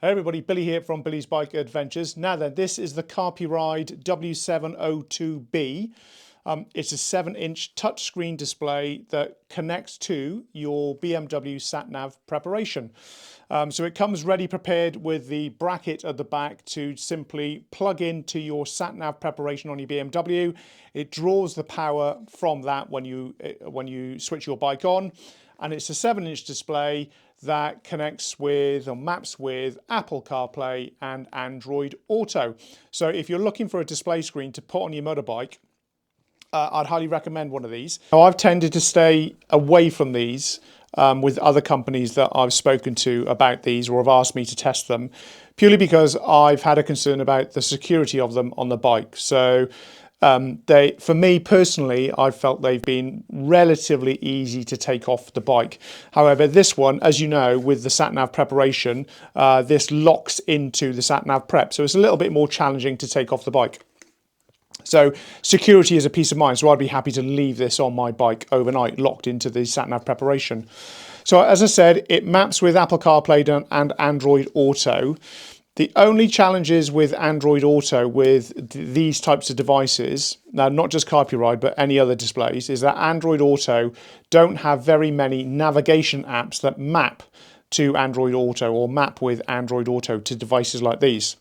Hey everybody, Billy here from Billy's Bike Adventures. Now then, this is the carpuride W702B. It's a 7-inch touchscreen display that connects to your BMW sat-nav preparation. So it comes ready prepared with the bracket at the back to simply plug into your sat-nav preparation on your BMW. It draws the power from that when you switch your bike on, and it's a 7-inch display that connects with or maps with Apple CarPlay and Android Auto. So if you're looking for a display screen to put on your motorbike, I'd highly recommend one of these. Now, I've tended to stay away from these with other companies that I've spoken to about these or have asked me to test them, purely because I've had a concern about the security of them on the bike. So for me personally, I've felt they've been relatively easy to take off the bike. However, this one, as you know, with the sat-nav preparation, this locks into the sat-nav prep. So it's a little bit more challenging to take off the bike. So security is a peace of mind. So I'd be happy to leave this on my bike overnight, locked into the sat-nav preparation. So as I said, it maps with Apple CarPlay and Android Auto. The only challenges with Android Auto with these types of devices, now not just carpuride but any other displays, is that Android Auto don't have very many navigation apps that map to Android Auto or map with Android Auto to devices like these.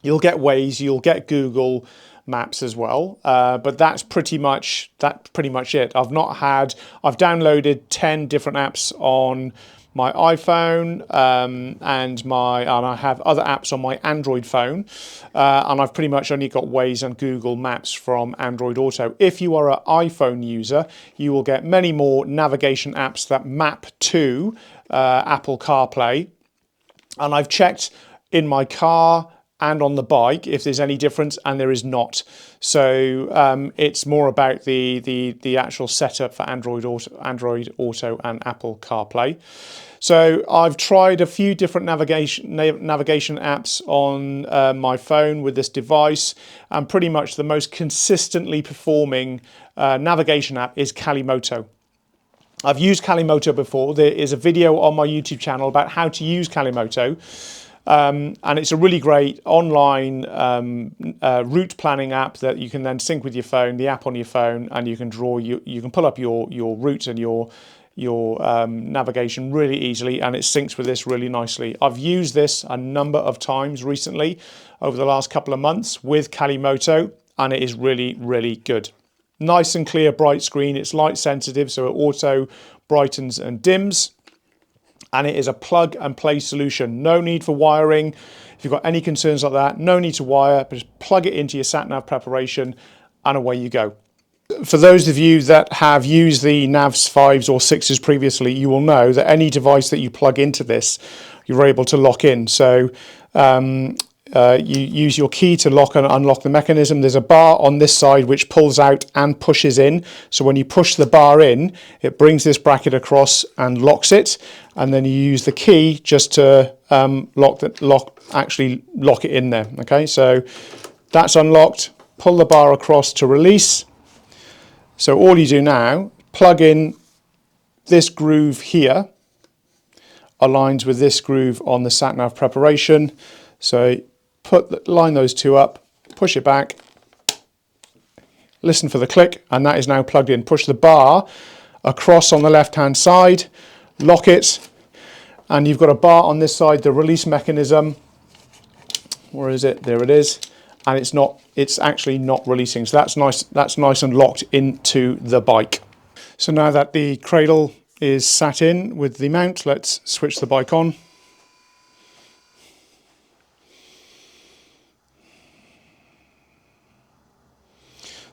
You'll get Waze, you'll get Google Maps as well, but that's pretty much it. I've downloaded 10 different apps on my iPhone, and I have other apps on my Android phone, and I've pretty much only got Waze and Google Maps from Android Auto. If you are an iPhone user, you will get many more navigation apps that map to Apple CarPlay, and I've checked in my car and on the bike if there's any difference, and there is not. So it's more about the actual setup for Android Auto and Apple CarPlay. So I've tried a few different navigation apps on my phone with this device, and pretty much the most consistently performing navigation app is Calimoto. I've used Calimoto before. There is a video on my YouTube channel about how to use Calimoto. And it's a really great online route planning app that you can then sync with your phone, the app on your phone, and you can pull up your route and your navigation really easily, and it syncs with this really nicely. I've used this a number of times recently over the last couple of months with Calimoto, and it is really, really good. Nice and clear, bright screen. It's light sensitive, so it auto brightens and dims. And it is a plug and play solution. No need for wiring. If you've got any concerns like that, no need to wire, but just plug it into your sat-nav preparation and away you go. For those of you that have used the Navs 5s or 6s previously, you will know that any device that you plug into this, you're able to lock in. So you use your key to lock and unlock the mechanism. There's a bar on this side which pulls out and pushes in. So when you push the bar in, it brings this bracket across and locks it. And then you use the key just to actually lock it in there. Okay, so that's unlocked. Pull the bar across to release. So all you do now, plug in this groove here, aligns with this groove on the sat-nav preparation. So line those two up, push it back, listen for the click, and that is now plugged in. Push the bar across on the left-hand side, lock it, and you've got a bar on this side, the release mechanism. Where is it? There it is. And it's actually not releasing. So that's nice and locked into the bike. So now that the cradle is sat in with the mount, let's switch the bike on.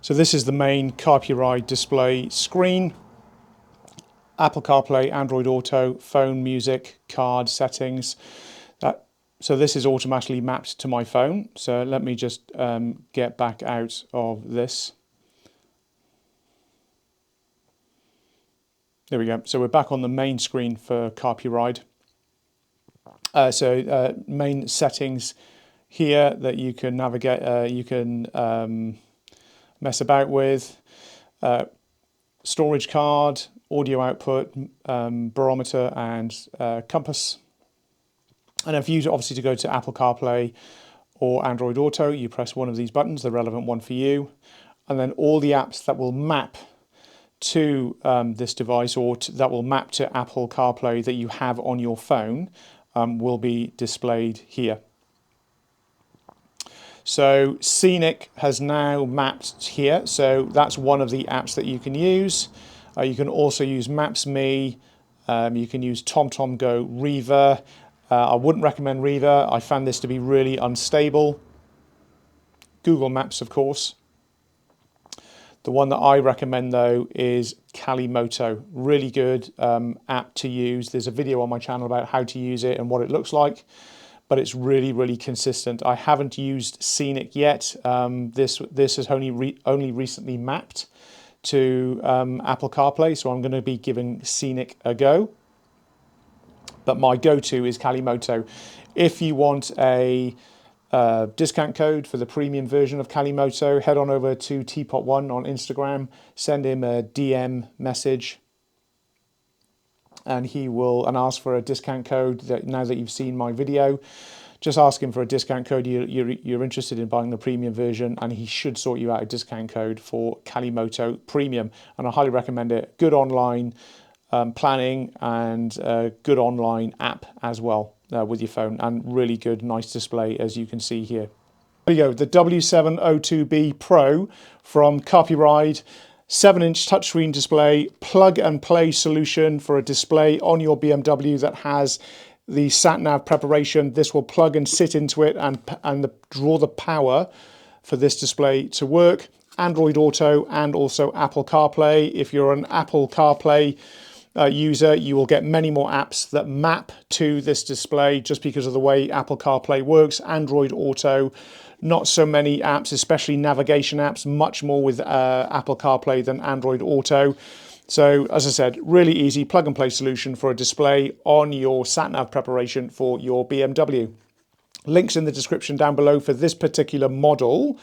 So this is the main carpuride display screen. Apple CarPlay, Android Auto, phone, music, card, settings. So this is automatically mapped to my phone. So let me just get back out of this. There we go. So we're back on the main screen for carpuride. Main settings here that you can navigate, you can mess about with. Storage card, audio output, barometer and compass. And if you obviously to go to Apple CarPlay or Android Auto, you press one of these buttons, the relevant one for you, and then all the apps that will map to this device or that will map to Apple CarPlay that you have on your phone will be displayed here. So Scenic has now mapped here, so that's one of the apps that you can use. You can also use Maps.me, you can use TomTom Go, Riva. I wouldn't recommend Riva, I found this to be really unstable. Google Maps, of course. The one that I recommend though is Calimoto, really good app to use. There's a video on my channel about how to use it and what it looks like, but it's really, really consistent. I haven't used Scenic yet. This has only recently mapped to Apple CarPlay, so I'm going to be giving Scenic a go. But my go-to is Calimoto. If you want a discount code for the premium version of Calimoto, head on over to Teapot1 on Instagram, send him a DM message, and he will ask for a discount code. That now that you've seen my video, just ask him for a discount code. You're interested in buying the premium version, and he should sort you out a discount code for Calimoto Premium. And I highly recommend it. Good online planning and a good online app as well with your phone, and really good, nice display as you can see here. There you go, the W702B Pro from Carpuride. 7-inch touchscreen display, plug and play solution for a display on your BMW that has the sat-nav preparation. This will plug and sit into it and draw the power for this display to work. Android Auto and also Apple CarPlay. If you're an Apple CarPlay user, you will get many more apps that map to this display just because of the way Apple CarPlay works. Android Auto, not so many apps, especially navigation apps, much more with Apple CarPlay than Android Auto. So as I said, really easy plug and play solution for a display on your sat-nav preparation for your BMW. Links in the description down below for this particular model.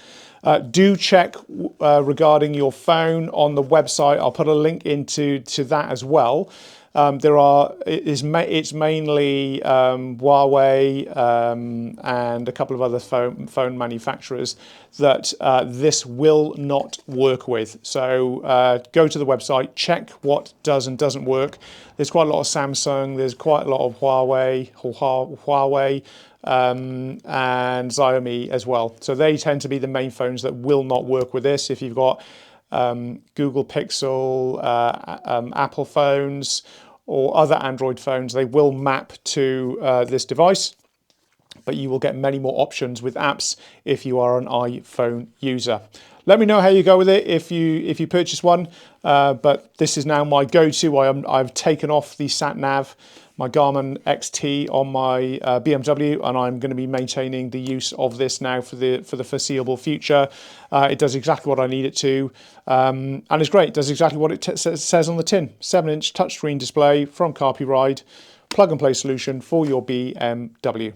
Do check regarding your phone on the website. I'll put a link into that as well. It's mainly Huawei and a couple of other phone manufacturers that this will not work with. So go to the website, check what does and doesn't work. There's quite a lot of Samsung, there's quite a lot of Huawei and Xiaomi as well. So they tend to be the main phones that will not work with this. If you've got Google Pixel, Apple phones, or other Android phones, they will map to this device, but you will get many more options with apps if you are an iPhone user. Let me know how you go with it if you purchase one, but this is now my go-to. I've taken off the sat-nav, my Garmin XT on my BMW, and I'm going to be maintaining the use of this now for the foreseeable future. It does exactly what I need it to, and it's great. It does exactly what it says on the tin. 7-inch touchscreen display from Carpuride, plug and play solution for your BMW.